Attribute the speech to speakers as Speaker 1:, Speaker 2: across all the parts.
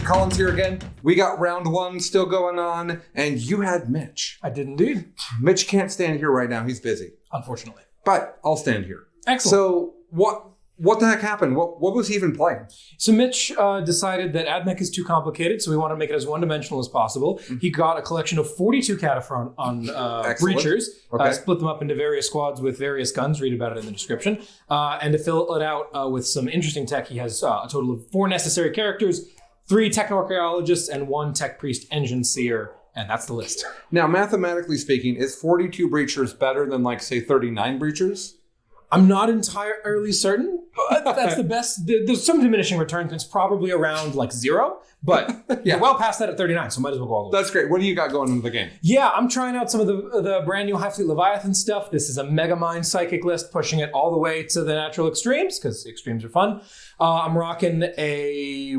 Speaker 1: Collins here again. We got round one still going on, and you had Mitch.
Speaker 2: I did indeed.
Speaker 1: Mitch can't stand here right now. He's busy.
Speaker 2: Unfortunately.
Speaker 1: But I'll stand here.
Speaker 2: Excellent.
Speaker 1: So what the heck happened? What was he even playing?
Speaker 2: So Mitch decided that AdMech is too complicated, so we want to make it as one-dimensional as possible. Mm-hmm. He got a collection of 42 Cataphrone on breachers, split them up into various squads with various guns. Read about it in the description. And to fill it out with some interesting tech, he has a total of 4 necessary characters, 3 techno-archaeologists, and 1 tech priest engine seer. And that's the list.
Speaker 1: Now, mathematically speaking, is 42 breachers better than, like, say, 39 breachers?
Speaker 2: I'm not entirely certain, but that's the best. There's some diminishing returns. It's probably around like 0, but yeah, well past that at 39, so might as well go all the way.
Speaker 1: That's great. What do you got going into the game?
Speaker 2: Yeah, I'm trying out some of the brand new High Fleet Leviathan stuff. This is a Mega Mind Psychic list, pushing it all the way to the natural extremes, because the extremes are fun. I'm rocking a,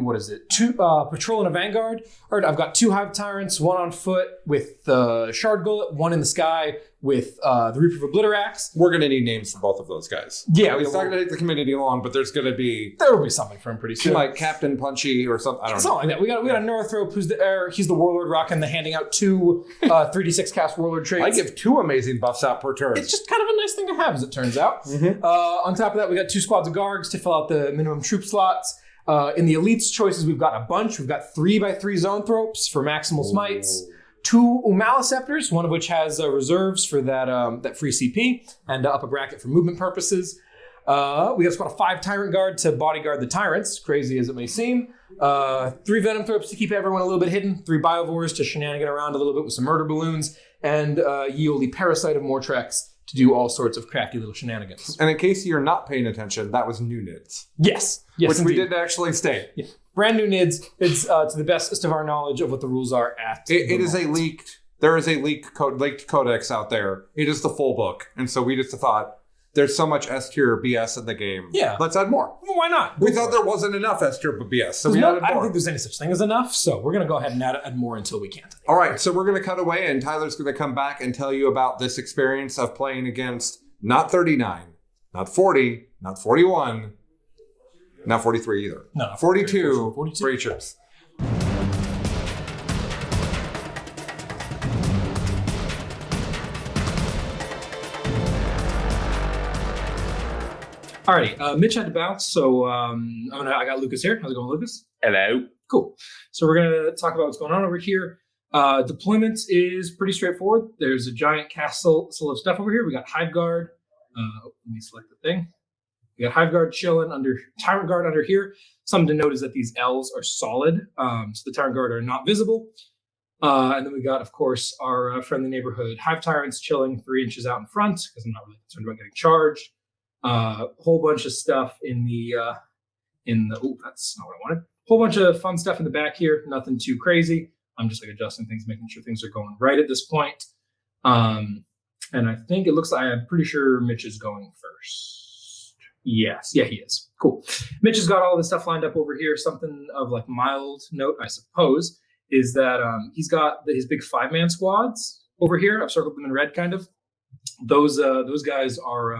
Speaker 2: 2 Patrol and a Vanguard. I've got 2 Hive Tyrants, 1 on foot with the Shard Gullet, 1 in the sky with the Reaper of Obliterax.
Speaker 1: We're going to need names for both of those guys.
Speaker 2: Yeah.
Speaker 1: It's not going to take the community long, but there's going to be...
Speaker 2: There will be something for him pretty soon.
Speaker 1: Like Captain Punchy or something. I don't know.
Speaker 2: Something like that. We got a Neurothrope who's he's the Warlord rocking the handing out 2 3d6 cast Warlord traits.
Speaker 1: I give 2 amazing buffs out per turn.
Speaker 2: It's just kind of a nice thing to have, as it turns out. Mm-hmm. On top of that, we got 2 squads of Gargs to fill out the minimum troop slots. In the Elites choices, we've got a bunch. We've got 3x3 Zoanthropes for maximal smites. 2 Umaliceptors, one of which has reserves for that free CP and up a bracket for movement purposes. We got a squad of 5 Tyrant Guard to bodyguard the Tyrants, crazy as it may seem. 3 Venomthropes to keep everyone a little bit hidden. 3 Biovores to shenanigan around a little bit with some murder balloons. And yield the Parasite of Mortrex to do all sorts of crafty little shenanigans.
Speaker 1: And in case you're not paying attention, that was new Nids.
Speaker 2: Yes,
Speaker 1: which
Speaker 2: indeed.
Speaker 1: We didn't actually state.
Speaker 2: Yeah. Brand new Nids. It's to the best of our knowledge of what the rules are at.
Speaker 1: It is moment. There is a leaked codex out there. It is the full book. And so we just thought, there's so much S-tier BS in the game.
Speaker 2: Yeah.
Speaker 1: Let's add more.
Speaker 2: Well, why not?
Speaker 1: We thought there wasn't enough S-tier BS, so we added more.
Speaker 2: I don't think there's any such thing as enough, so we're going to go ahead and add more until we can't.
Speaker 1: All right, so we're going to cut away, and Tyler's going to come back and tell you about this experience of playing against not 39, not 40, not 41, not 43 either.
Speaker 2: No,
Speaker 1: 42 breachers.
Speaker 2: Alrighty, Mitch had to bounce, so I got Lucas here. How's it going, Lucas?
Speaker 3: Hello.
Speaker 2: Cool. So we're going to talk about what's going on over here. Deployment is pretty straightforward. There's a giant castle of stuff over here. We got Hive Guard. Let me select the thing. We got Hive Guard chilling under Tyrant Guard under here. Something to note is that these L's are solid, so the Tyrant Guard are not visible. And then we got, of course, our friendly neighborhood Hive Tyrants chilling 3 inches out in front because I'm not really concerned about getting charged. Whole bunch of stuff in the that's not what I wanted. Whole bunch of fun stuff in the back here. Nothing too crazy. I'm just like adjusting things, making sure things are going right at this point. And I think it looks like I'm pretty sure Mitch is going first. Yes, yeah, he is. Cool. Mitch has got all of his stuff lined up over here. Something of like mild note, I suppose, is that he's got his big 5-man squads over here. I've circled them in red, kind of. Those guys are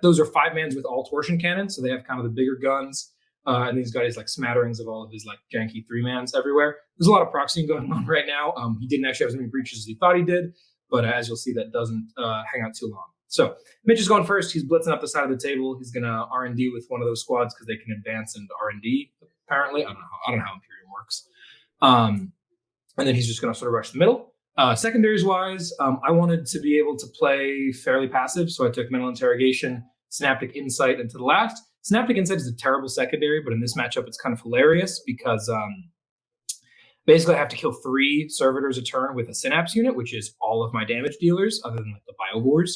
Speaker 2: those are 5-mans with all torsion cannons, so they have kind of the bigger guns. And he's got his like smatterings of all of his like janky 3-mans everywhere. There's a lot of proxying going on right now. He didn't actually have as many breaches as he thought he did, but as you'll see, that doesn't hang out too long. So Mitch is going first. He's blitzing up the side of the table. He's going to R&D with one of those squads because they can advance into R&D, apparently. I don't know how Imperium works. And then he's just going to sort of rush the middle. Secondaries-wise, I wanted to be able to play fairly passive, so I took Mental Interrogation, Synaptic Insight, and to the last. Synaptic Insight is a terrible secondary, but in this matchup, it's kind of hilarious because basically I have to kill 3 servitors a turn with a Synapse unit, which is all of my damage dealers, other than like the Biovores.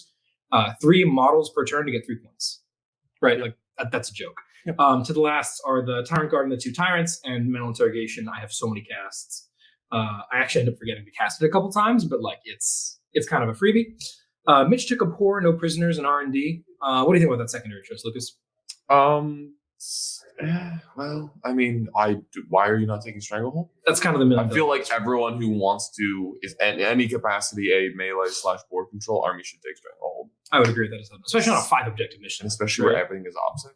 Speaker 2: 3 models per turn to get 3 points. Right? Like that's a joke. Yep. To the last are the Tyrant Guard and the 2 Tyrants, and Mental Interrogation. I have so many casts. I actually ended up forgetting to cast it a couple times, but like it's kind of a freebie. Mitch took a poor, no prisoners, and R&D. What do you think about that secondary choice, Lucas?
Speaker 3: Well, I mean, why are you not taking Stranglehold?
Speaker 2: That's kind of the middle.
Speaker 3: I feel like everyone who wants to, is in any capacity, a melee/board control army should take Stranglehold.
Speaker 2: I would agree with that, especially on a 5 objective mission,
Speaker 3: especially where everything is OBSEC.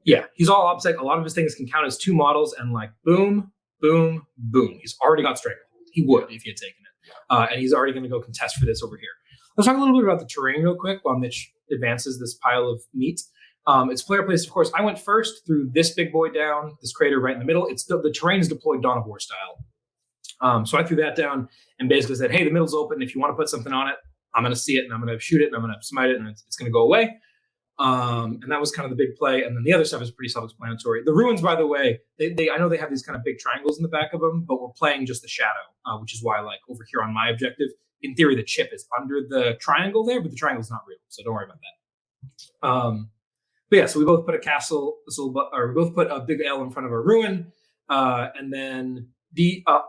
Speaker 2: Yeah, he's all OBSEC. A lot of his things can count as 2 models, and like boom, boom, boom. He's already got Stranglehold. He would if he had taken it. And he's already going to go contest for this over here. Let's talk a little bit about the terrain real quick while Mitch advances this pile of meat. It's player placed, of course. I went first through this big boy down, this crater right in the middle. It's the terrain is deployed Dawn of War style. So I threw that down and basically said, hey, the middle's open. If you want to put something on it, I'm going to see it and I'm going to shoot it and I'm going to smite it and it's going to go away. And that was kind of the big play. And then the other stuff is pretty self-explanatory. The ruins, by the way, I know they have these kind of big triangles in the back of them, but we're playing just the shadow, which is why, like over here on my objective, in theory, the chip is under the triangle there, but the triangle's not real, so don't worry about that. But yeah, so we both put a castle, or we both put a big L in front of a ruin, and then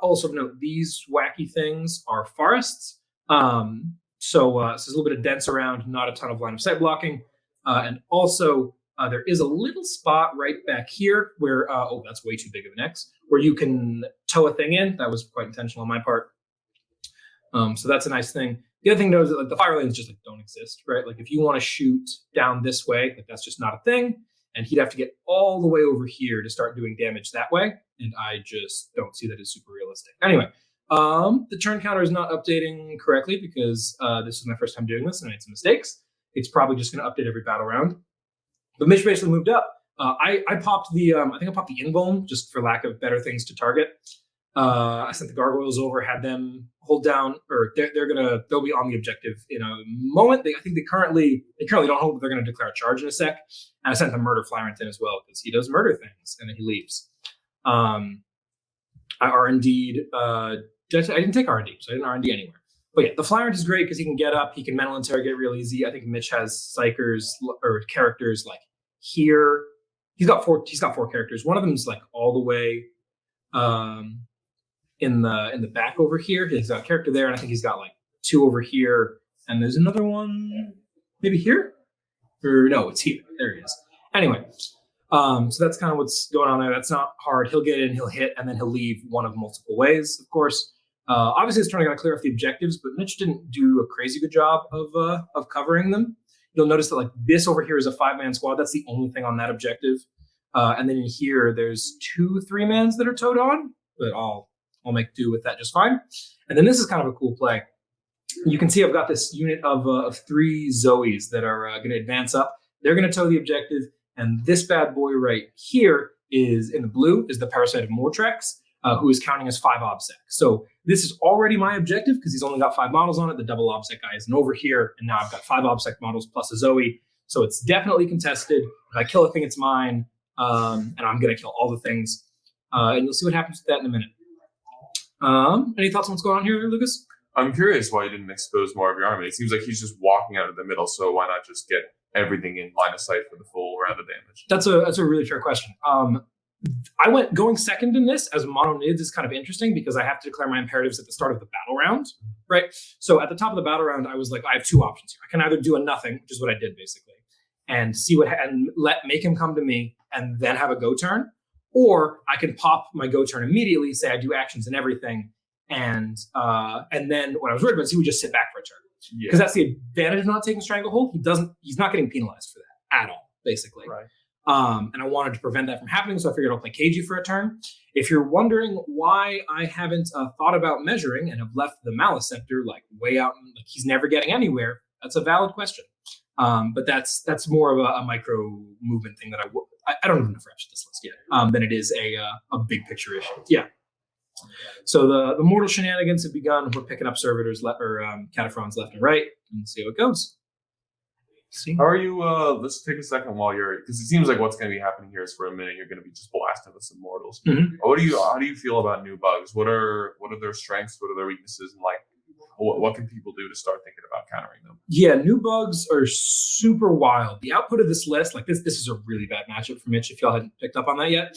Speaker 2: also note these wacky things are forests. So there's a little bit of dense around, not a ton of line of sight blocking. And also, there is a little spot right back here where, that's way too big of an X, where you can tow a thing in. That was quite intentional on my part. So that's a nice thing. The other thing, though, is that like, the fire lanes just like don't exist, right? Like if you want to shoot down this way, like that's just not a thing. And he'd have to get all the way over here to start doing damage that way. And I just don't see that as super realistic. Anyway, the turn counter is not updating correctly because this is my first time doing this and I made some mistakes. It's probably just going to update every battle round. But Mitch basically moved up. I popped the, I think I popped the invuln just for lack of better things to target. I sent the gargoyles over, had them hold down, or they'll be on the objective in a moment. I think they currently don't hold, but they're gonna declare a charge in a sec. And I sent the murder Flyrant in as well because he does murder things and then he leaves. I R&D'd. I didn't take R&D, so I didn't R&D anywhere. But yeah, the Flyrant is great because he can get up, he can mental interrogate real easy. I think Mitch has psychers or characters like here. He's got four characters. One of them is like all the way in the back over here. He's got a character there, and I think he's got like 2 over here. And there's another one maybe here? Or no, it's here. There he is. Anyway, so that's kind of what's going on there. That's not hard. He'll get in, he'll hit, and then he'll leave one of multiple ways, of course. Obviously, it's trying to clear off the objectives, but Mitch didn't do a crazy good job of covering them. You'll notice that like this over here is a 5-man squad. That's the only thing on that objective. And then in here, there's 2 3-mans that are towed on, but I'll make do with that just fine. And then this is kind of a cool play. You can see I've got this unit of 3 Zoes that are going to advance up. They're going to tow the objective, and this bad boy right here is in the blue is the Parasite of Mortrex, who is counting as 5 OBSEC. So this is already my objective because he's only got 5 models on it. The double OBSEC guy isn't over here, and now I've got 5 OBSEC models plus a Zoe. So it's definitely contested. If I kill a thing, it's mine, and I'm going to kill all the things. And you'll see what happens with that in a minute. Any thoughts on what's going on here, Lucas?
Speaker 3: I'm curious why you didn't expose more of your army. It seems like he's just walking out of the middle, so why not just get everything in line of sight for the full round of damage?
Speaker 2: That's a really fair question. I went going second in this as mono Nids is kind of interesting because I have to declare my imperatives at the start of the battle round, right? So at the top of the battle round, I was like, I have 2 options here. I can either do a nothing, which is what I did basically, and see make him come to me and then have a go turn, or I can pop my go turn immediately, say I do actions and everything, and then when I was worried about it, he would just sit back for a turn. Because that's the advantage of not taking Stranglehold. He's not getting penalized for that at all, basically.
Speaker 3: Right.
Speaker 2: And I wanted to prevent that from happening, so I figured I'll play KG for a turn. If you're wondering why I haven't thought about measuring and have left the Maleceptor like way out, like he's never getting anywhere, that's a valid question. But that's more of a micro movement thing that I don't even know if I this list yet, than it is a big picture issue. Yeah. So the mortal shenanigans have begun. We're picking up servitors cataphrons left and right, and see how it goes. See.
Speaker 3: How are you? Let's take a second while because it seems like what's going to be happening here is for a minute you're going to be just blasting with some mortals.
Speaker 2: Mm-hmm.
Speaker 3: How do you feel about new bugs? What are their strengths? What are their weaknesses? And like, what can people do to start thinking about countering them? Yeah,
Speaker 2: new bugs are super wild. The output of this list, like this is a really bad matchup for Mitch. If y'all hadn't picked up on that yet,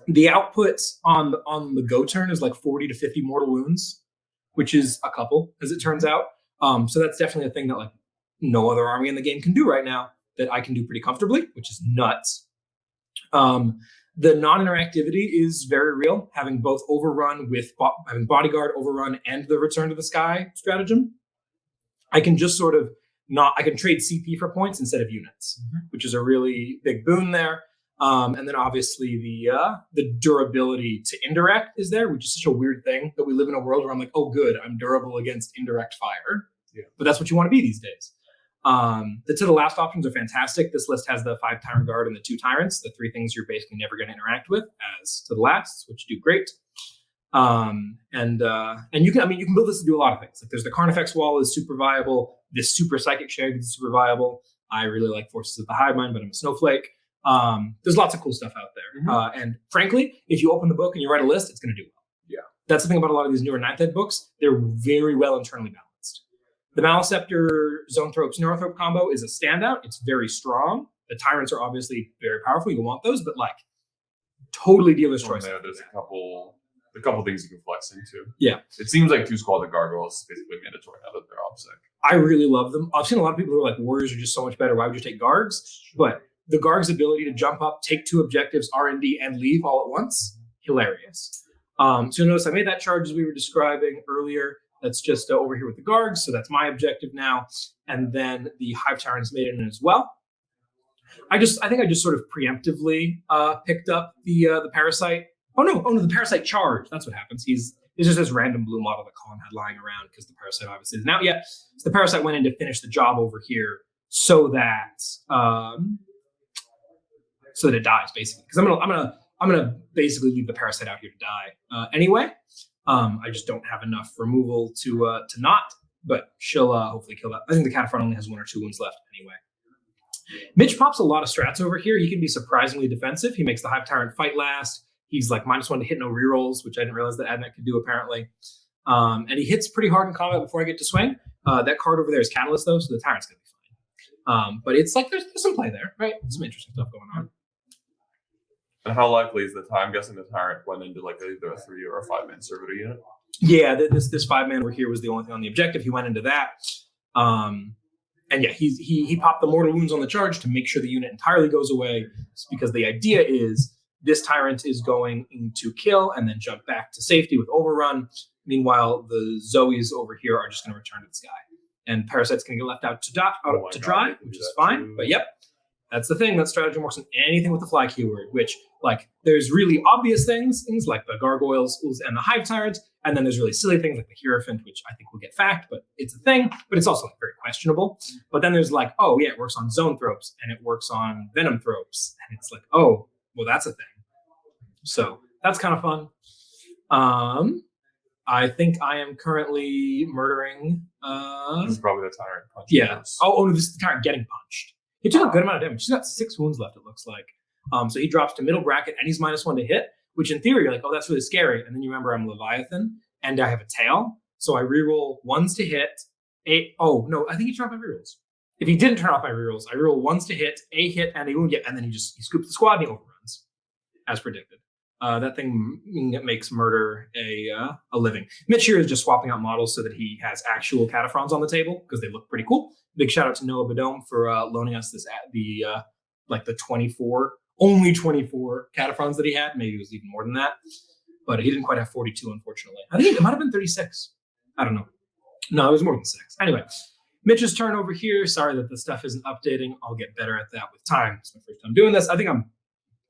Speaker 2: the output on the go turn is like 40 to 50 mortal wounds, which is a couple, as it turns out. So that's definitely a thing that like no other army in the game can do right now that I can do pretty comfortably, which is nuts. The non-interactivity is very real, having both overrun with having bodyguard overrun and the return to the sky stratagem. I can just sort of I can trade CP for points instead of units, which is a really big boon there. And then obviously the durability to indirect is there, which is such a weird thing that we live in a world where I'm like, oh, good, I'm durable against indirect fire.
Speaker 3: Yeah.
Speaker 2: But that's what you want to be these days. The to the last options are fantastic. This list has the 5 Tyrant Guard and the 2 Tyrants, the 3 things you're basically never going to interact with as to the last, which do great. And you can build this to do a lot of things. Like there's the Carnifex Wall is super viable. This super psychic shade is super viable. I really like Forces of the Hive Mind, but I'm a snowflake. There's lots of cool stuff out there. And frankly, if you open the book and you write a list, it's going to do well.
Speaker 3: Yeah.
Speaker 2: That's the thing about a lot of these newer 9th ed books. They're very well internally balanced. The Maleceptor Zoanthropes Neurothrope combo is a standout. It's very strong. The Tyrants are obviously very powerful. You want those, but like totally dealer's choice.
Speaker 3: There's a couple things you can flex into.
Speaker 2: Yeah.
Speaker 3: It seems like 2 Squads of Gargoyles is basically mandatory now that they're OBSEC.
Speaker 2: I really love them. I've seen a lot of people who are like, Warriors are just so much better. Why would you take Gargs? But the Garg's ability to jump up, take 2 objectives, R&D, and leave all at once, hilarious. So you'll notice I made that charge as we were describing earlier. That's just over here with the Gargs. So that's my objective now. And then the Hive Tyrants made it in as well. I think I just sort of preemptively picked up the Parasite. Oh no, the Parasite charge. That's what happens. It's just this random blue model that Colin had lying around because the Parasite obviously isn't out yet. So the Parasite went in to finish the job over here so that it dies basically. Because I'm gonna basically leave the Parasite out here to die anyway. I just don't have enough removal to not, but she'll hopefully kill that. I think the Cataphront only has 1 or 2 wounds left anyway. Mitch pops a lot of strats over here. He can be surprisingly defensive. He makes the Hive Tyrant fight last. He's like -1 to hit, no rerolls, which I didn't realize that Admech could do apparently. And he hits pretty hard in combat before I get to swing. That card over there is Catalyst though, so the Tyrant's gonna be fine. But it's like there's some play there, right? Some interesting stuff going on.
Speaker 3: And how likely is the time? I'm guessing the Tyrant went into like either a 3 or a 5-man servitor unit.
Speaker 2: Yeah, this 5-man over here was the only thing on the objective. He went into that. And yeah, he popped the mortal wounds on the charge to make sure the unit entirely goes away. It's because the idea is this Tyrant is going to kill and then jump back to safety with overrun. Meanwhile, the Zoes over here are just going to return to the sky. And Parasite's going to get left out to dry, which is fine. Too. But yep, that's the thing. That strategy works on anything with the fly keyword, which like there's really obvious things like the Gargoyles and the Hive Tyrant. And then there's really silly things like the Hierophant, which I think will get fact, but it's a thing. But it's also like very questionable. But then there's like, oh yeah, it works on Zoanthropes and it works on Venomthropes. And it's like, oh, well, that's a thing. So that's kind of fun. I think I am currently murdering.
Speaker 3: This is probably the Tyrant punch.
Speaker 2: Yeah. Oh, no, this is the Tyrant getting punched. He took a good amount of damage. She's got 6 wounds left, it looks like. So he drops to middle bracket and he's -1 to hit, which in theory, you're like, oh, that's really scary. And then you remember I'm Leviathan and I have a tail. So I reroll 1s to hit. Oh, no, I think he turned off my rerolls. If he didn't turn off my rerolls, I reroll 1s to hit, a hit, and a wound. Yeah, and then he scoops the squad and he overruns, as predicted. That thing makes murder a living. Mitch here is just swapping out models so that he has actual Cataphrons on the table because they look pretty cool. Big shout out to Noah Badome for loaning us the 24, only 24 Cataphrons that he had. Maybe it was even more than that, but he didn't quite have 42, unfortunately. I think it might have been 36. I don't know. No, it was more than 6. Anyway, Mitch's turn over here. Sorry that the stuff isn't updating. I'll get better at that with time. It's my first time doing this. I think I'm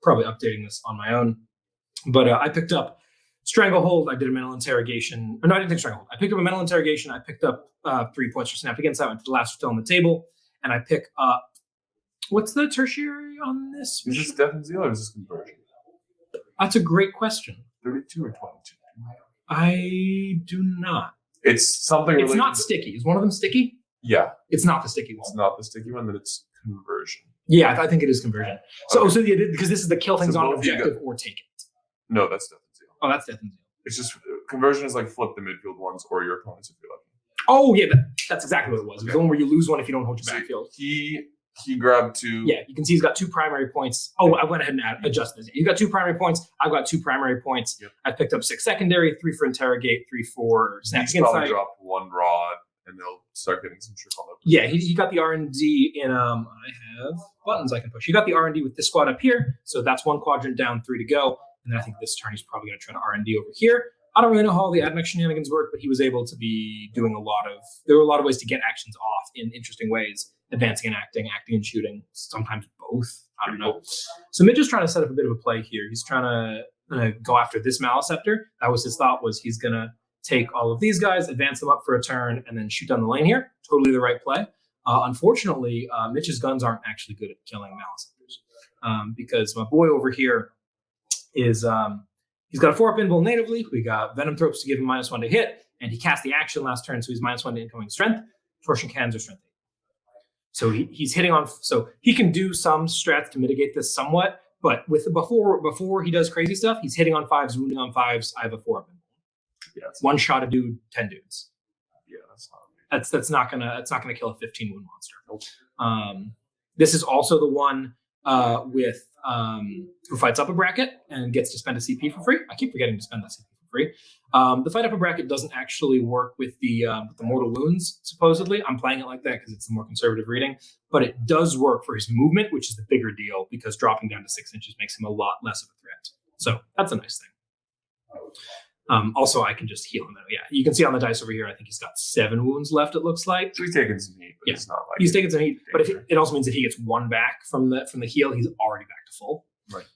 Speaker 2: probably updating this on my own. But I picked up Stranglehold. I did a mental interrogation. Or no, I didn't take Stranglehold. I picked up a mental interrogation. I picked up 3 points for Snap Against. I went to the last still on the table. And I pick up, what's the tertiary on this?
Speaker 3: Is this Death and Zeal or is this Conversion?
Speaker 2: That's a great question.
Speaker 3: 32 or 22?
Speaker 2: I do not.
Speaker 3: It's something
Speaker 2: It's not sticky. Is one of them sticky?
Speaker 3: Yeah.
Speaker 2: It's not the sticky one.
Speaker 3: It's not the sticky one, then it's Conversion.
Speaker 2: Yeah, I think it is Conversion. So,
Speaker 3: Okay.
Speaker 2: so yeah, because this is the kill things
Speaker 3: So
Speaker 2: on
Speaker 3: both you
Speaker 2: objective or take it.
Speaker 3: No, that's Death and Zeal.
Speaker 2: Oh, that's Death and Zeal.
Speaker 3: It's just Conversion is like flip the midfield ones or your opponents if you're lucky.
Speaker 2: Oh, yeah, that's exactly what it was. It was
Speaker 3: Okay.
Speaker 2: the one where you lose one if you don't hold your
Speaker 3: So
Speaker 2: backfield.
Speaker 3: he grabbed 2.
Speaker 2: Yeah, you can see he's got 2 primary points. Oh, I went ahead and adjusted it. He's got 2 primary points. I've got 2 primary points.
Speaker 3: Yep.
Speaker 2: I picked up 6 secondary, 3 for interrogate, 3 for snap
Speaker 3: He's probably
Speaker 2: inside.
Speaker 3: dropped 1 rod and they'll start getting some trick on them.
Speaker 2: Yeah, he got the R&D in, I have buttons I can push. He got the R&D with this squad up here. So that's 1 quadrant down, 3 to go. And then I think this turn he's probably going to try to R&D over here. I don't really know how all the admech shenanigans work, but he was able to be doing there were a lot of ways to get actions off in interesting ways, advancing and acting and shooting, sometimes both. I don't know. So Mitch is trying to set up a bit of a play here. He's trying to go after this Maliceptor. That was his thought, was he's going to take all of these guys, advance them up for a turn, and then shoot down the lane here. Totally the right play. Unfortunately, Mitch's guns aren't actually good at killing Maliceptors because my boy over here is... he's got a 4-up invul natively. We got Venom Thropes to give him -1 to hit, and he cast the action last turn, so he's -1 to incoming strength. Torsion Cans are strength 8. So he's hitting on, so he can do some strats to mitigate this somewhat, but before he does crazy stuff, he's hitting on 5s, wounding on 5s. I have a 4-up invul.
Speaker 3: Yeah,
Speaker 2: one shot a dude, 10 dudes.
Speaker 3: Yeah, that's not
Speaker 2: That's not gonna kill a 15 wound monster.
Speaker 3: Nope.
Speaker 2: This is also the one with who fights up a bracket and gets to spend a CP for free. I keep forgetting to spend that CP for free. The fight up a bracket doesn't actually work with the mortal wounds, supposedly. I'm playing it like that because it's the more conservative reading, but it does work for his movement, which is the bigger deal because dropping down to 6 inches makes him a lot less of a threat. So that's a nice thing. Also, I can just heal him. Yeah, you can see on the dice over here, I think he's got 7 wounds left, it looks like.
Speaker 3: So he's taking some heat, but
Speaker 2: Yeah.
Speaker 3: it's not like
Speaker 2: He's taking some heat, but it also means that he gets 1 back from the heal, he's already back to full.
Speaker 3: Right.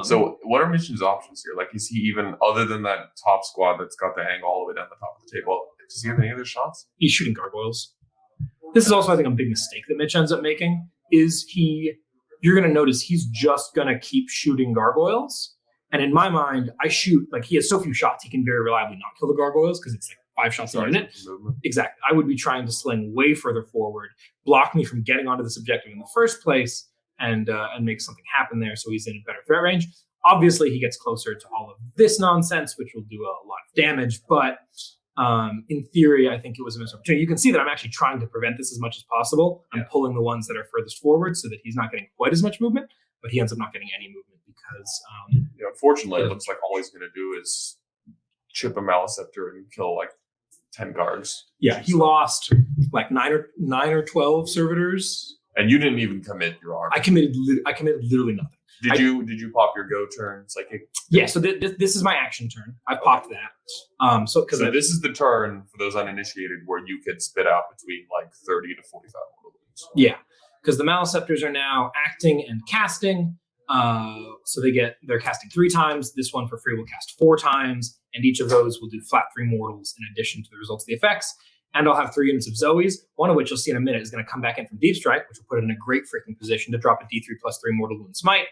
Speaker 2: So
Speaker 3: what are Mitch's options here? Like, is he even, other than that top squad that's got the angle all the way down the top of the table, does he have any other shots?
Speaker 2: he's shooting gargoyles. This is also, I think, a big mistake that Mitch ends up making, is you're going to notice he's just going to keep shooting gargoyles. And in my mind, I shoot, like, he has so few shots, he can very reliably not kill the gargoyles because it's like 5 shots a unit. Exactly. I would be trying to sling way further forward, block me from getting onto this objective in the first place, and make something happen there so he's in a better threat range. Obviously, he gets closer to all of this nonsense, which will do a lot of damage, but in theory, I think it was a missed opportunity. You can see that I'm actually trying to prevent this as much as possible. I'm pulling the ones that are furthest forward so that he's not getting quite as much movement, but he ends up not getting any movement because...
Speaker 3: unfortunately, it looks like all he's going to do is chip a Maliceptor and kill like 10 guards.
Speaker 2: Yeah, he lost like 9 or 12 servitors.
Speaker 3: And you didn't even commit your army.
Speaker 2: I committed literally nothing.
Speaker 3: Did you pop your go turns? Like,
Speaker 2: yeah, so this is my action turn. I popped that. So
Speaker 3: this is the turn for those uninitiated where you could spit out between like 30 to 45 mortal wounds.
Speaker 2: Yeah, because the Maliceptors are now acting and casting. So they're casting 3 times. This one for free will cast 4 times, and each of those will do flat 3 mortals in addition to the results of the effects. And I'll have 3 units of Zoes, one of which you'll see in a minute is going to come back in from Deep Strike, which will put it in a great freaking position to drop a D3 plus 3 mortal wound smite.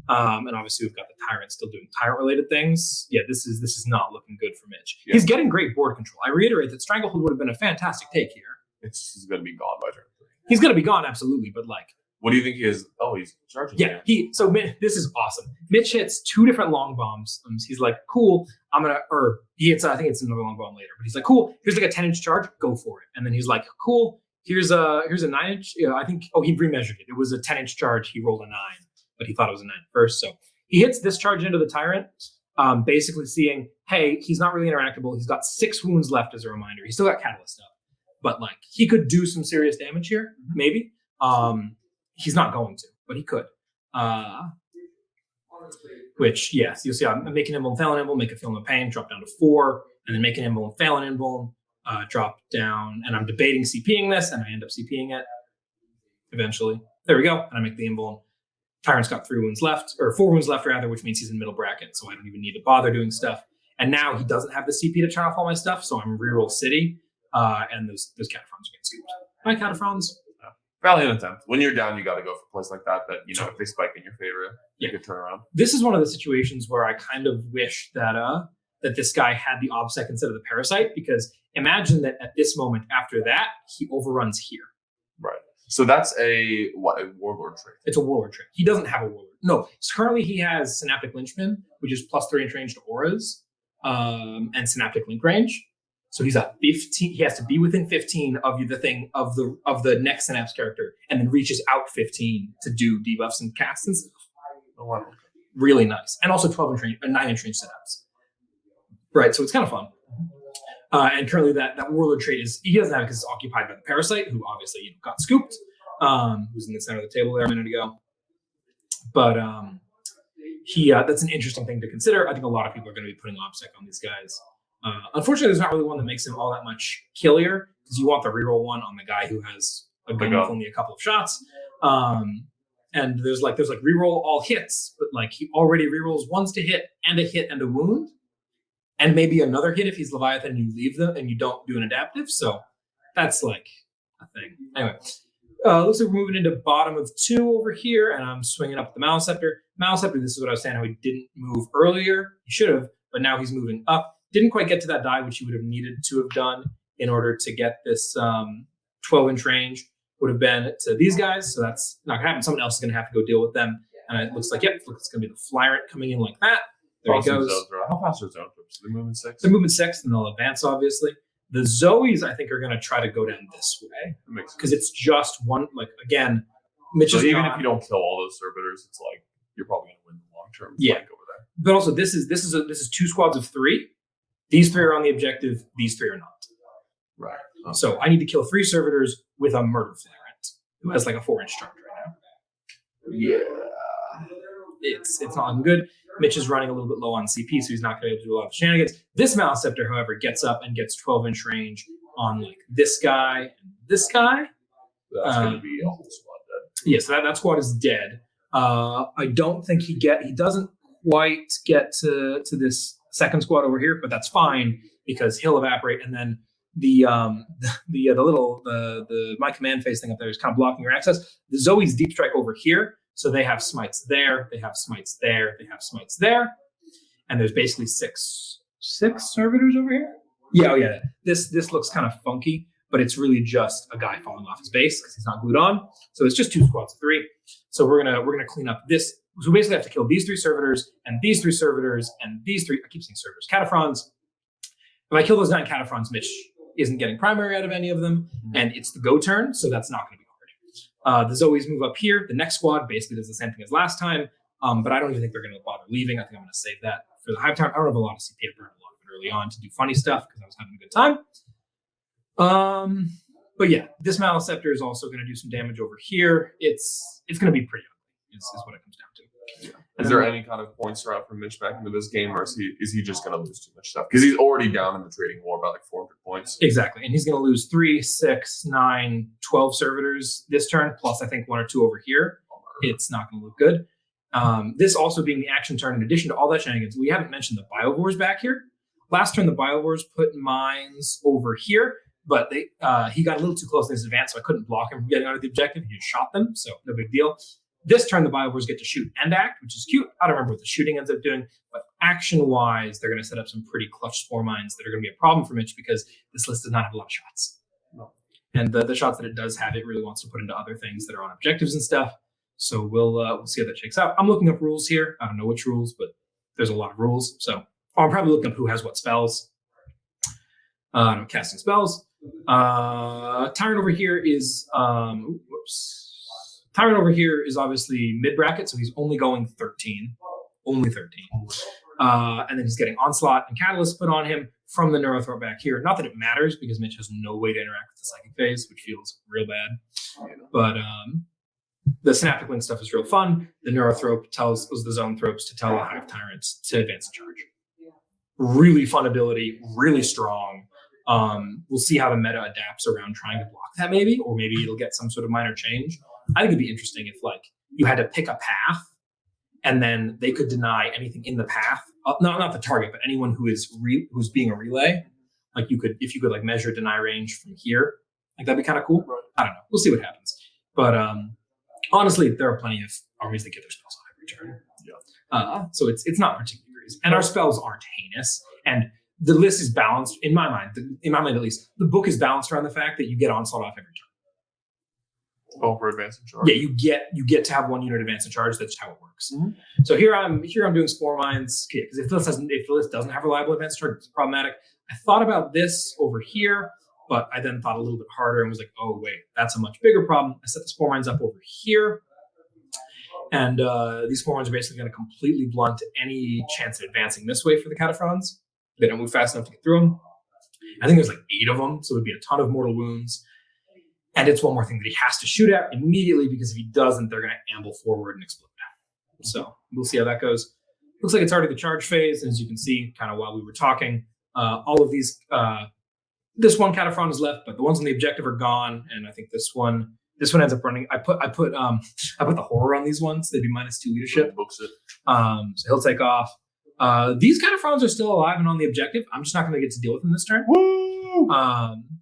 Speaker 2: And obviously we've got the Tyrant still doing Tyrant-related things. Yeah, this is not looking good for Mitch. Yeah. He's getting great board control. I reiterate that Stranglehold would have been a fantastic take here.
Speaker 3: He's going to be gone by turn 3.
Speaker 2: He's going to be gone, absolutely, but like...
Speaker 3: What do you think he is? Oh, he's charging.
Speaker 2: Yeah, this is awesome. Mitch hits 2 different long bombs. He's like, cool, he hits, I think it's another long bomb later, but he's like, cool, here's like a 10-inch charge, go for it. And then he's like, cool, here's a 9-inch, I think, he remeasured it. It was a 10-inch charge, he rolled a 9, but he thought it was a 9 at first. So he hits this charge into the Tyrant, basically seeing, hey, he's not really interactable. He's got 6 wounds left as a reminder. He's still got Catalyst up, but like, he could do some serious damage here, maybe. He's not going to, but he could. Which, yes, you'll see I'm making Emblem, Phalon Emblem, make a Film of Pain, drop down to 4, and then make an Emblem, Phalon Emblem, drop down, and I'm debating CPing this, and I end up CPing it eventually. There we go, and I make the Emblem. Tyrant's got 3 wounds left, or 4 wounds left rather, which means he's in middle bracket, so I don't even need to bother doing stuff. And now he doesn't have the CP to turn off all my stuff, so I'm reroll City, and those Cataphrons are getting scooped. Hi, Cataphrons.
Speaker 3: Valiant attempt. When you're down, you got to go for a place like that. If they spike in your favor, you could turn around.
Speaker 2: This is one of the situations where I kind of wish that this guy had the OBSEC instead of the Parasite, because imagine that at this moment after that, he overruns here.
Speaker 3: Right. So that's a Warlord trait.
Speaker 2: It's a Warlord trait. He doesn't have a Warlord. No. So currently he has Synaptic Lynchman, which is plus 3 inch range to auras, and Synaptic Link range. So he's at 15. He has to be within 15 of the next Synapse character, and then reaches out 15 to do debuffs and casts and stuff.
Speaker 3: Oh, wow.
Speaker 2: Really nice, and also 12-inch range, 9-inch range setups. Right, so it's kind of fun. And currently, that Warlord trait he doesn't have it because it's occupied by the Parasite, who obviously got scooped. Who's in the center of the table there a minute ago. But that's an interesting thing to consider. I think a lot of people are going to be putting OBSEC on these guys. Unfortunately, there's not really one that makes him all that much killier because you want the reroll one on the guy who has a gun with only a couple of shots. And there's reroll all hits, but like he already rerolls ones to hit and a wound, and maybe another hit if he's Leviathan and you leave them and you don't do an adaptive. So that's like a thing. Anyway, looks like we're moving into bottom of 2 over here, and I'm swinging up the Maleceptor. Maleceptor, this is what I was saying, how he didn't move earlier. He should have, but now he's moving up. Didn't quite get to that die, which he would have needed to have done in order to get this 12-inch range. Would have been to these guys, so that's not gonna happen. Someone else is gonna have to go deal with them, and it looks like it's gonna be the Flyrant coming in like that. There he goes.
Speaker 3: How fast are zone trips? They're moving 6.
Speaker 2: They're moving 6, and they'll advance. Obviously, the Zoes I think are gonna try to go down this way because it's just one. Like again, Mitch.
Speaker 3: So even if you don't kill all those servitors, it's like you're probably gonna win the long term.
Speaker 2: Yeah,
Speaker 3: over there.
Speaker 2: But also this is 2 squads of 3. These 3 are on the objective. These 3 are not.
Speaker 3: Right.
Speaker 2: Okay. So I need to kill 3 servitors with a murder Flyrant who has like a 4-inch charge right now.
Speaker 3: Yeah.
Speaker 2: It's not looking good. Mitch is running a little bit low on CP, so he's not going to be able to do a lot of shenanigans. This Maleceptor, however, gets up and gets 12-inch range on like this guy and this guy.
Speaker 3: That's going to be a whole squad dead.
Speaker 2: Yeah, so that squad is dead. I don't think he doesn't quite get to this second squad over here, but that's fine because he'll evaporate, and then the my command phase thing up there is kind of blocking your access. The Zoe's deep strike over here, so they have smites there, they have smites there, they have smites there, and there's basically six servitors over here. Yeah, yeah. This looks kind of funky, but it's really just a guy falling off his base because he's not glued on. So it's just 2 squads of 3. So we're gonna clean up this. So we basically have to kill these 3 servitors and these 3 servitors and these 3. I keep saying servitors, cataphrons. If I kill those 9 cataphrons, Mitch isn't getting primary out of any of them, and it's the go turn, so that's not going to be hard. The Zoes move up here. The next squad basically does the same thing as last time, but I don't even think they're going to bother leaving. I think I'm going to save that for the hive time. I don't have a lot of CP. I burned a lot of it early on to do funny stuff because I was having a good time. But yeah, this Maleceptor is also going to do some damage over here. It's going to be pretty ugly, is what it comes down to.
Speaker 3: Yeah. Is there any kind of points around for Mitch back into this game, or is he just going to lose too much stuff? Because he's already down in the trading war by like 400 points.
Speaker 2: Exactly. And he's going to lose 3, 6, 9, 12 servitors this turn, plus I think 1 or 2 over here. It's not going to look good. This also being the action turn, in addition to all that shenanigans, we haven't mentioned the Biovores back here. Last turn, the Biovores put mines over here, but he got a little too close in his advance, so I couldn't block him from getting out of the objective. He just shot them, so no big deal. This turn, the Biovores get to shoot and act, which is cute. I don't remember what the shooting ends up doing, but action-wise, they're going to set up some pretty clutch spore mines that are going to be a problem for Mitch because this list does not have a lot of shots. No. And the shots that it does have, it really wants to put into other things that are on objectives and stuff. So we'll see how that shakes out. I'm looking up rules here. I don't know which rules, but there's a lot of rules. So I'm probably looking up who has what spells. I'm casting spells. Tyrant over here is Tyrant over here is obviously mid-bracket, so he's only going 13. Only 13. And then he's getting Onslaught and Catalyst put on him from the Neuro throw back here. Not that it matters, because Mitch has no way to interact with the Psychic phase, which feels real bad. But the Synaptic Link stuff is real fun. The Neuro throw was the zone thropes to tell the Hive Tyrants to advance and charge. Really fun ability, really strong. We'll see how the meta adapts around trying to block that maybe, or maybe it'll get some sort of minor change. I think it'd be interesting if like you had to pick a path and then they could deny anything in the path. Not the target, but anyone who's being a relay. Like if you could like measure deny range from here, like that'd be kind of cool. I don't know. We'll see what happens. But honestly, there are plenty of armies that get their spells on every turn. Yeah. So it's not particularly crazy. And our spells aren't heinous. And the list is balanced in my mind. In my mind, at least, the book is balanced around the fact that you get onslaught off every turn.
Speaker 3: Oh, for advance and charge.
Speaker 2: Yeah, you get to have 1 unit advance and charge. That's how it works. Mm-hmm. So here I'm doing spore mines. Because if the list doesn't have reliable advance and charge, it's problematic. I thought about this over here, but I then thought a little bit harder and was like, oh wait, that's a much bigger problem. I set the spore mines up over here, and these spore mines are basically going to completely blunt any chance of advancing this way for the cataphrons. They don't move fast enough to get through them. I think there's like 8 of them, so it would be a ton of mortal wounds. And it's one more thing that he has to shoot at immediately, because if he doesn't, they're going to amble forward and explode. So we'll see how that goes. looks like it's already the charge phase. As you can see, kind of while we were talking, all of these, this one Cataphren is left, but the ones on the objective are gone. And I think this one ends up running. I put the horror on these ones. They'd be -2 leadership.
Speaker 3: Books it.
Speaker 2: So he'll take off. These Cataphrons are still alive and on the objective. I'm just not going to get to deal with them this turn.
Speaker 3: Woo!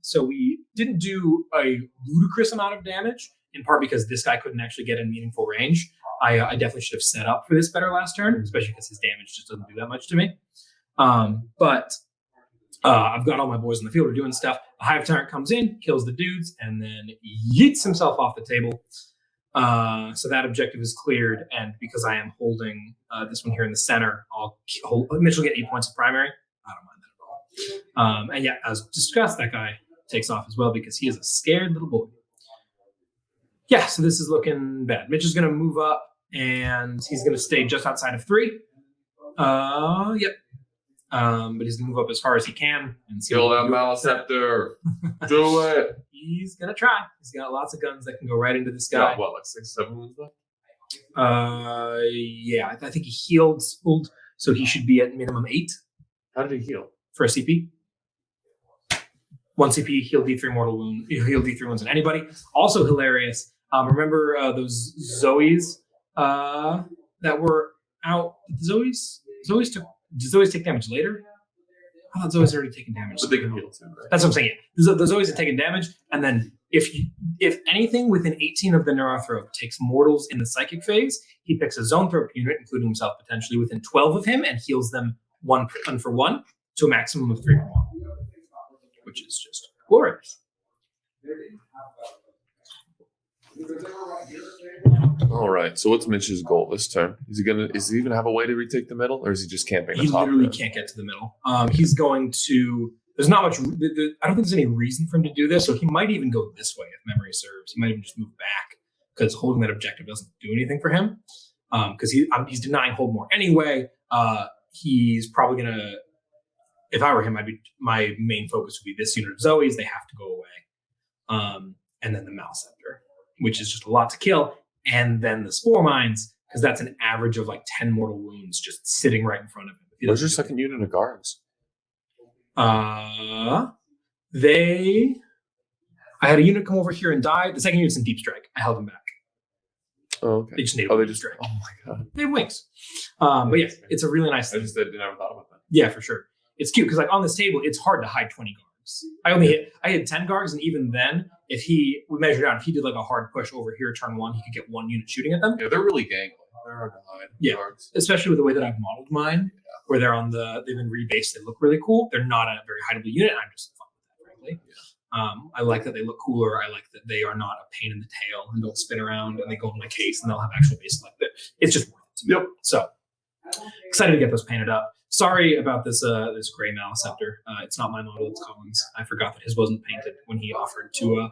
Speaker 2: So we didn't do a ludicrous amount of damage, in part because this guy couldn't actually get in meaningful range. I definitely should have set up for this better last turn, especially because his damage just doesn't do that much to me. But I've got all my boys in the field. We're doing stuff. A Hive Tyrant comes in, kills the dudes, and then yeets himself off the table. So that objective is cleared, and because I am holding this one here in the center, Mitch will get 8 points of primary. I don't mind that at all. And yeah, as discussed, that guy takes off as well because he is a scared little boy. Yeah, so this is looking bad. Mitch is going to move up, and he's going to stay just outside of 3. Yep. But he's going to move up as far as he can. And
Speaker 3: Kill that Maliceptor. Do it.
Speaker 2: He's going to try. He's got lots of guns that can go right into this guy.
Speaker 3: Got what, like 6, 7 wounds left?
Speaker 2: Yeah, I think he healed, so he should be at minimum 8.
Speaker 3: How did he heal?
Speaker 2: For a CP. 1 CP, heal D3 mortal wound. Heal D3 wounds on anybody. Also hilarious. Remember those Zoes that were out? Zoes take damage later? I thought Zoes already taken damage.
Speaker 3: But they can heal too, right?
Speaker 2: That's what I'm saying. Yeah. The Zoes have taken damage, and then if anything within 18 of the Neurothrope takes mortals in the psychic phase, he picks a zone thrope unit, including himself potentially, within 12 of him, and heals them 1 for 1 to a maximum of 3 per 1, which is just glorious.
Speaker 3: All right. So what's Mitch's goal this turn? Is he even have a way to retake the middle, or is he just camping?
Speaker 2: He literally can't get to the middle. He's going to. There's not much. I don't think there's any reason for him to do this. So he might even go this way if memory serves. He might even just move back because holding that objective doesn't do anything for him. Because he's denying hold more anyway. He's probably gonna. If I were him, my main focus would be this unit of Zoes. They have to go away. And then the Maliceptor, which is just a lot to kill. And then the Spore Mines, because that's an average of like 10 mortal wounds just sitting right in front of him.
Speaker 3: Where's your second unit of guards?
Speaker 2: I had a unit come over here and die. The second unit's in Deep Strike. I held them back.
Speaker 3: Oh, okay.
Speaker 2: They just need
Speaker 3: Deep Strike. Oh my god.
Speaker 2: They have wings. But yeah, it's a really nice thing.
Speaker 3: I never thought about that.
Speaker 2: Yeah, for sure. It's cute because like on this table, it's hard to hide 20 guards. I had 10 guards, and even then, we measured out, if he did like a hard push over here turn 1, he could get 1 unit shooting at them.
Speaker 3: Yeah, they're really gangly. They're hard to hide.
Speaker 2: Yeah, guards. Especially with the way that I've modeled mine, where they've been rebased. They look really cool. They're not a very hideable unit. I'm just fine with that, frankly. Yeah. I like that they look cooler. I like that they are not a pain in the tail and don't spin around, and they go in my case and they'll have actual base like that. It's just worth it to me. Yep. So excited to get those painted up. Sorry about this gray Maliceptor. It's not my model, it's Colin's. I forgot that his wasn't painted when he offered to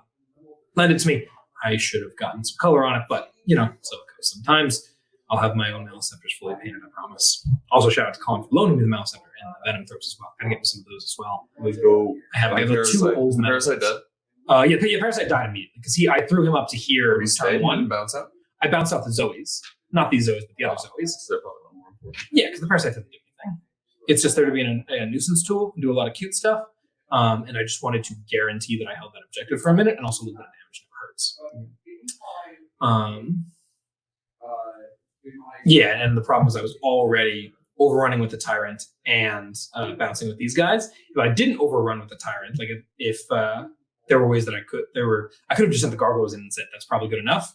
Speaker 2: lend it to me. I should have gotten some color on it, but so it goes sometimes. I'll have my own Maliceptors fully painted, I promise. Also, shout out to Colin for loaning me the Maliceptor and the Venom Throats as well. Gotta get me some of those as well.
Speaker 3: Let's go.
Speaker 2: I have 2 old
Speaker 3: Parasite dead?
Speaker 2: Yeah, Parasite died immediately because I threw him up to here.
Speaker 3: Turn 1 bounce out?
Speaker 2: I bounced out the Zoes. Not these Zoes, but the other Zoes.
Speaker 3: They're probably a little more important.
Speaker 2: Yeah, because the Parasite doesn't do anything. It's just there to be a nuisance tool and do a lot of cute stuff. And I just wanted to guarantee that I held that objective for a minute and also a little bit of damage never hurts. Yeah, and the problem was I was already overrunning with the Tyrant and bouncing with these guys. If I didn't overrun with the Tyrant, like if there were ways that I could have just sent the Gargoyles in and said that's probably good enough.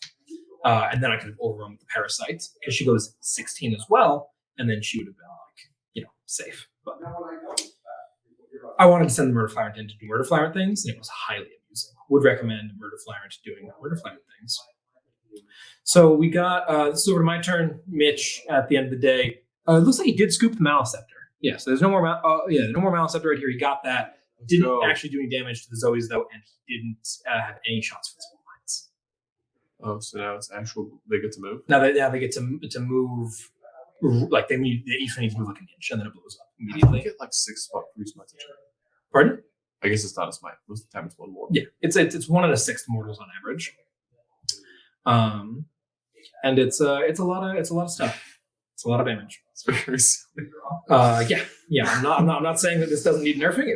Speaker 2: And then I could have overrun with the Parasite because she goes 16 as well, and then she would have been safe. But I wanted to send the Murder Flyrant in to do Murder Flyrant things, and it was highly amusing. Would recommend Murder Flyrant doing Murder Flyrant things. So we got this is over to my turn. Mitch at the end of the day. It looks like he did scoop the Maliceptor. Yeah, so there's no more no more Maliceptor right here. He got that. Didn't actually do any damage to the Zoes though, and he didn't have any shots for the Spore Mines.
Speaker 3: Oh, so now it's actual they get to move?
Speaker 2: Now they get to move. Like they each need to move like an inch, and then it blows up immediately.
Speaker 3: I get like 6 free smites a turn.
Speaker 2: Pardon?
Speaker 3: I guess it's not a smite. Most of the time it's 1 more.
Speaker 2: Yeah, it's 1 and a 6th mortals on average. And it's a lot of stuff. It's a lot of damage.
Speaker 3: It's very silly.
Speaker 2: Yeah. I'm not saying that this doesn't need nerfing.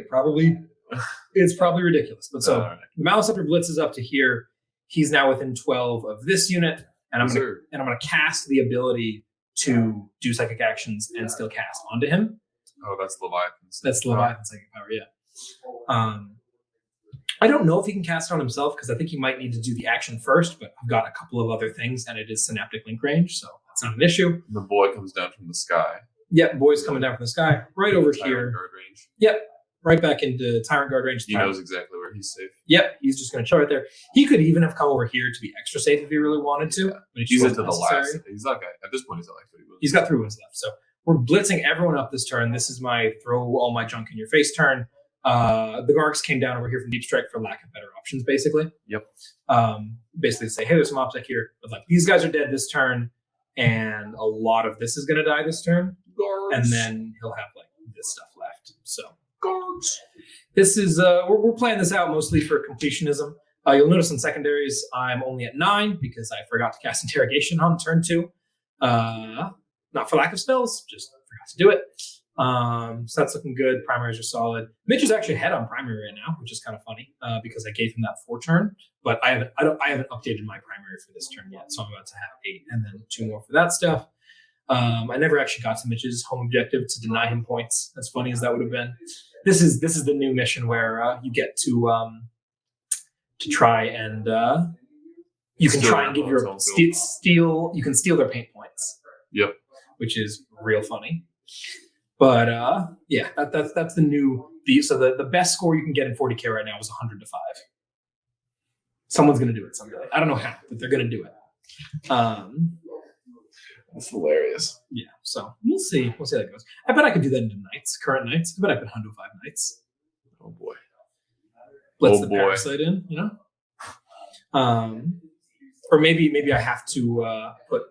Speaker 2: It's probably ridiculous. But so the Maliceptor blitzes up to here. He's now within 12 of this unit, and I'm gonna cast the ability to do psychic actions and still cast onto him.
Speaker 3: Oh, that's Leviathan.
Speaker 2: That's Leviathan psychic power. Yeah. I don't know if he can cast it on himself because I think he might need to do the action first. But I've got a couple of other things, and it is synaptic link range, so that's not an issue.
Speaker 3: The boy comes down from the sky.
Speaker 2: Yep, boy's coming down from the sky, right over here.
Speaker 3: Guard range.
Speaker 2: Yep. Right back into Tyrant guard range.
Speaker 3: He knows exactly where he's safe.
Speaker 2: Yep, he's just going to chill right there. He could even have come over here to be extra safe if he really wanted to.
Speaker 3: Yeah. But he's into the last. He's not at this point. He's at like 30 wounds.
Speaker 2: He's got 3 wounds left. So we're blitzing everyone up this turn. This is my throw all my junk in your face turn. The Gargs came down over here from Deep Strike for lack of better options, basically.
Speaker 3: Yep.
Speaker 2: Basically say, hey, there's some obstacle here, but like these guys are dead this turn, and a lot of this is going to die this turn, and then he'll have like this stuff left. So. This is we're playing this out mostly for completionism. You'll notice in secondaries I'm only at 9 because I forgot to cast interrogation on turn 2. Not for lack of spells, just forgot to do it. So that's looking good. Primaries are solid. Mitch is actually ahead on primary right now, which is kind of funny because I gave him that 4 turn, but I haven't updated my primary for this turn yet, so I'm about to have 8 and then 2 more for that stuff. I never actually got to Mitch's home objective to deny him points. As funny as that would have been. This is the new mission where you get to try and you can try and give your steal. You can steal their paint points.
Speaker 3: Yep,
Speaker 2: which is real funny. But yeah, that's the new. So the best score you can get in 40K right now is 100 to 5. Someone's gonna do it someday. I don't know how, but they're gonna do it.
Speaker 3: That's hilarious.
Speaker 2: Yeah, so we'll see. We'll see how that goes. I bet I could do that into Knights, current Knights. I bet I could 105 Knights.
Speaker 3: Oh boy.
Speaker 2: Let's Parasite in, you know? Or maybe I have to put.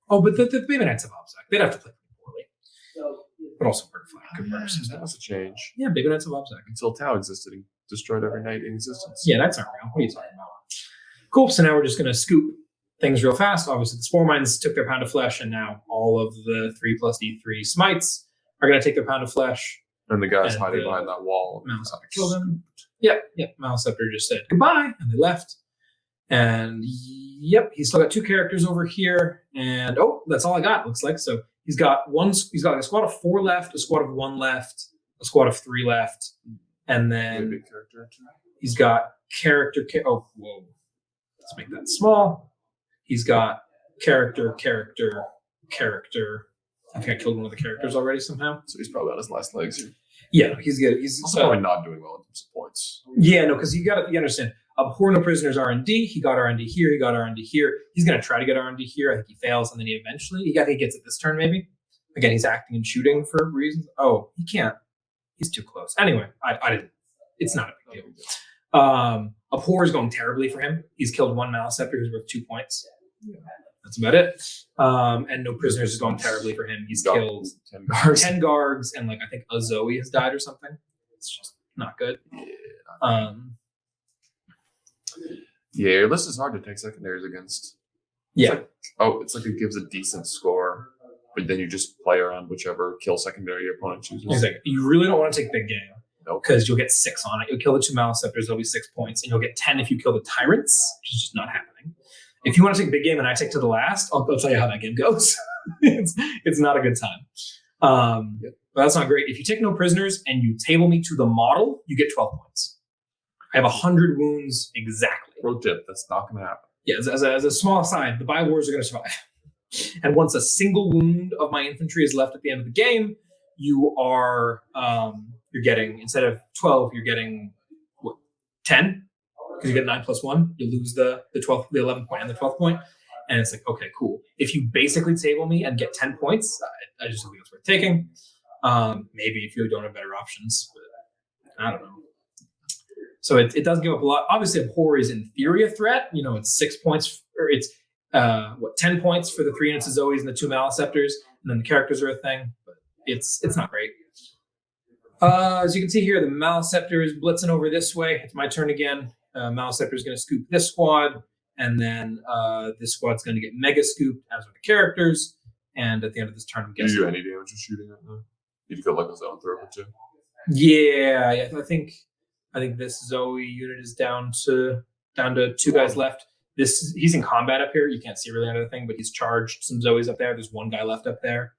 Speaker 2: Oh, but the Baby Knights have Obstac. They'd have to play poorly. But also Vertify.
Speaker 3: That's a change.
Speaker 2: Yeah, Baby Knights have Obstac.
Speaker 3: Until Tau existed, he destroyed every knight in existence.
Speaker 2: Yeah, Knights aren't real. What are you talking about? Cool. So now we're just going to scoop things real fast. Obviously, the Spore Mines took their pound of flesh, and now all of the 3+D3 smites are going to take their pound of flesh.
Speaker 3: And the guys hiding behind that wall.
Speaker 2: Maliceptor killed him. Yep. Maliceptor just said goodbye, and they left. And yep, he's still got 2 characters over here. And that's all I got, looks like. So he's got like a squad of 4 left, a squad of 1 left, a squad of 3 left. And then he's got character. Whoa. Let's make that small. He's got character. I think I killed one of the characters already somehow.
Speaker 3: So he's probably on his last legs here.
Speaker 2: Yeah, he's good. He's
Speaker 3: also probably not doing well in terms of points.
Speaker 2: Yeah, no, because you understand. Abhor no prisoners R&D. He got R&D here. He got R&D here. He's going to try to get R&D here. I think he fails, and then he gets it this turn maybe. Again, he's acting and shooting for reasons. Oh, he can't. He's too close. Anyway, I didn't. It's not a big deal. Abhor is going terribly for him. He's killed 1 Maliceptor who's worth 2 points. Yeah. That's about it. And no prisoners is going terribly for him. He's killed 10 guards, and like I think a Zoe has died or something. It's just not good.
Speaker 3: Yeah, your list is hard to take secondaries against.
Speaker 2: Yeah.
Speaker 3: It's like it gives a decent score, but then you just play around whichever kill secondary your opponent chooses.
Speaker 2: Exactly. You really don't want to take big game. Because you'll get 6 on it. You'll kill the 2 Maliceptors, there'll be 6 points, and you'll get 10 if you kill the Tyrants, which is just not happening. If you want to take a big game and I take to the last, I'll tell you how that game goes. it's not a good time. But that's not great. If you take no prisoners and you table me to the model, you get 12 points. I have 100 wounds exactly.
Speaker 3: Pro tip, that's not going to happen.
Speaker 2: Yeah, as a small aside, the Bi-Wars are going to survive. And once a single wound of my infantry is left at the end of the game, you are... you're getting, instead of 12, you're getting, 10? Because you get 9 + 1. You lose the 12th, the 11th point and the 12th point. And it's like, okay, cool. If you basically table me and get 10 points, I just don't think it's worth taking. Maybe if you don't have better options, but I don't know. So it does give up a lot. Obviously, Abhor is in theory a threat. You know, it's 6 points, or it's 10 points for the 3 units of Zoes and the 2 Maliceptors, and then the characters are a thing. But it's not great. As you can see here, the Maliceptor is blitzing over this way. It's my turn again. Maliceptor is going to scoop this squad, and then this squad's going to get mega scooped, as are the characters. and at the end of this turn, I'm
Speaker 3: Do you
Speaker 2: guessing.
Speaker 3: do any damage with shooting right now? You'd go like a zone throw or two.
Speaker 2: Yeah, I think this Zoe unit is down to 2 guys left. He's in combat up here. You can't see really anything, but he's charged some Zoes up there. There's 1 guy left up there.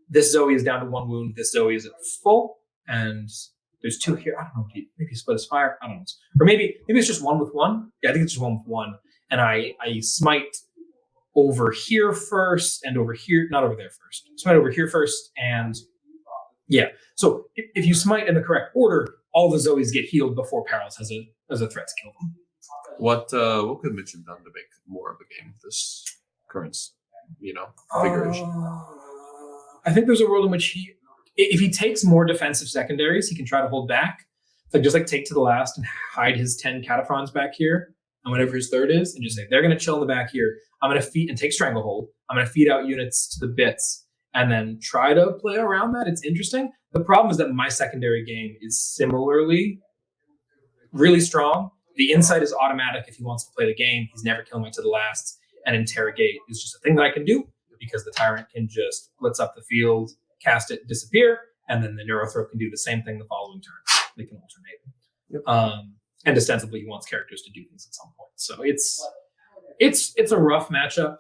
Speaker 2: This Zoe is down to 1 wound. This Zoe is at full, and there's 2 here. I don't know. Maybe he split his fire. I don't know. Or maybe it's just 1 with 1. Yeah, I think it's just 1 with 1. And I smite over here first, and over here, not over there first. Smite over here first, and yeah. So if you smite in the correct order, all the Zoes get healed before Paralysis has a threat to kill them.
Speaker 3: What could Mitch have done to make more of a game with this current, configuration?
Speaker 2: I think there's a world in which if he takes more defensive secondaries, he can try to hold back. Just take to the last and hide his 10 cataphrons back here, and whatever his third is, and just say, they're going to chill in the back here. I'm going to feed and take Stranglehold. I'm going to feed out units to the bits and then try to play around that. It's interesting. The problem is that my secondary game is similarly really strong. The insight is automatic if he wants to play the game. He's never killing me to the last. And interrogate is just a thing that I can do because the Tyrant can just blitz up the field, cast it, disappear, and then the Neuro can do the same thing the following turn. They can alternate.
Speaker 3: Yep.
Speaker 2: And ostensibly, he wants characters to do things at some point. So it's a rough matchup.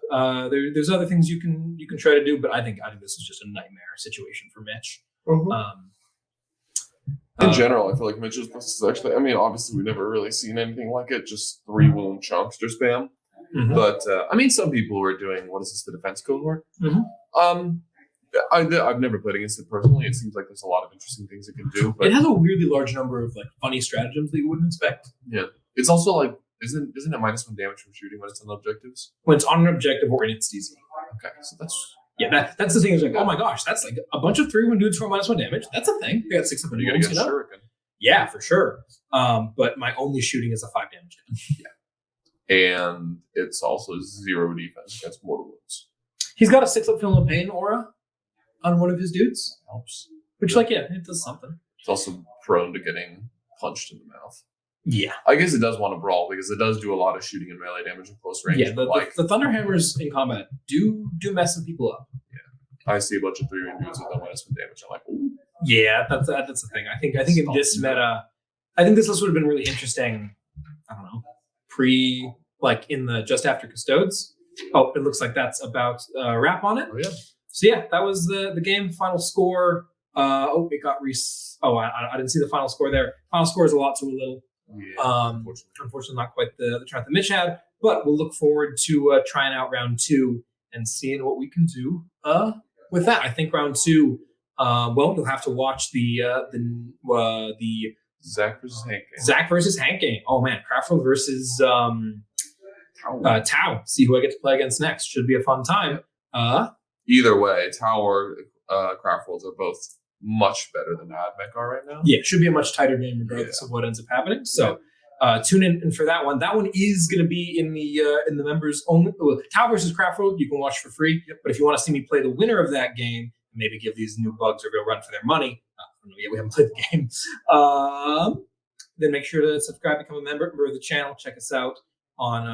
Speaker 2: There's other things you can try to do, but I think this is just a nightmare situation for Mitch.
Speaker 3: Mm-hmm. In general, I feel like Mitch's this is actually. I mean, obviously, we've never really seen anything like it. Just 3 wound chunks to spam.
Speaker 2: Mm-hmm.
Speaker 3: But some people were doing the defense cohort.
Speaker 2: Mm-hmm.
Speaker 3: I've never played against it personally. It seems like there's a lot of interesting things it can do. But
Speaker 2: it has a weirdly large number of funny stratagems that you wouldn't expect.
Speaker 3: Yeah, it's also isn't it -1 damage from shooting when it's on objectives?
Speaker 2: When it's on an objective or in its DZ.
Speaker 3: Okay, so that's
Speaker 2: that's the thing. Is oh my gosh, that's a bunch of 3-1 dudes for -1 damage. That's a thing. They got 6 of them.
Speaker 3: You gotta get shuriken.
Speaker 2: Yeah, for sure. But my only shooting is a 5 damage gun.
Speaker 3: Yeah, and it's also 0 defense against mortal wounds.
Speaker 2: He's got a 6-up Film of Pain aura on one of his dudes.
Speaker 3: That helps.
Speaker 2: Which, it does something.
Speaker 3: It's also prone to getting punched in the mouth.
Speaker 2: Yeah.
Speaker 3: I guess it does want to brawl because it does do a lot of shooting and melee damage in close range.
Speaker 2: Yeah, the Thunderhammers in combat do mess some people up.
Speaker 3: Yeah. I see a bunch of 3-1 dudes with -1 damage. I'm like, ooh.
Speaker 2: Yeah, that's the thing. I think in this meta, I think this list would have been really interesting. I don't know, in the just after Custodes. Oh, it looks like that's about wrap on it.
Speaker 3: Oh yeah.
Speaker 2: So yeah, that was the game. Final score. It got I didn't see the final score there. Final score is a lot to a little.
Speaker 3: Yeah,
Speaker 2: unfortunately, not quite the chart that Mitch had. But we'll look forward to trying out round 2 and seeing what we can do with that. I think round 2. You'll have to watch the
Speaker 3: Zach versus Hank game.
Speaker 2: Zach versus Hank game. Oh man, Craftworld versus Tau. See who I get to play against next. Should be a fun time.
Speaker 3: Either way, Tau or Craftworlds are both much better than Mech are right now.
Speaker 2: Yeah, it should be a much tighter game regardless of what ends up happening. So tune in for that one. That one is going to be in the members only. Tau versus Craftworld you can watch for free. Yep. But if you want to see me play the winner of that game, maybe give these new bugs a real run for their money. We haven't played the game. Then make sure to subscribe, become a member of the channel. Check us out on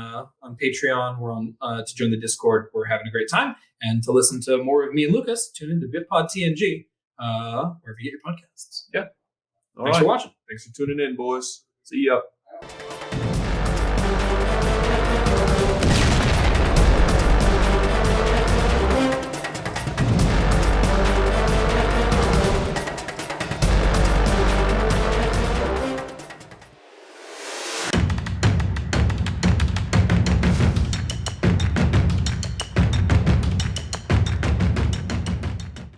Speaker 2: Patreon. We're on to join the Discord. We're having a great time. And to listen to more of me and Lucas, tune into BitPod TNG, wherever you get your podcasts.
Speaker 3: Yeah.
Speaker 2: Thanks for watching.
Speaker 3: Thanks for tuning in, boys. See ya.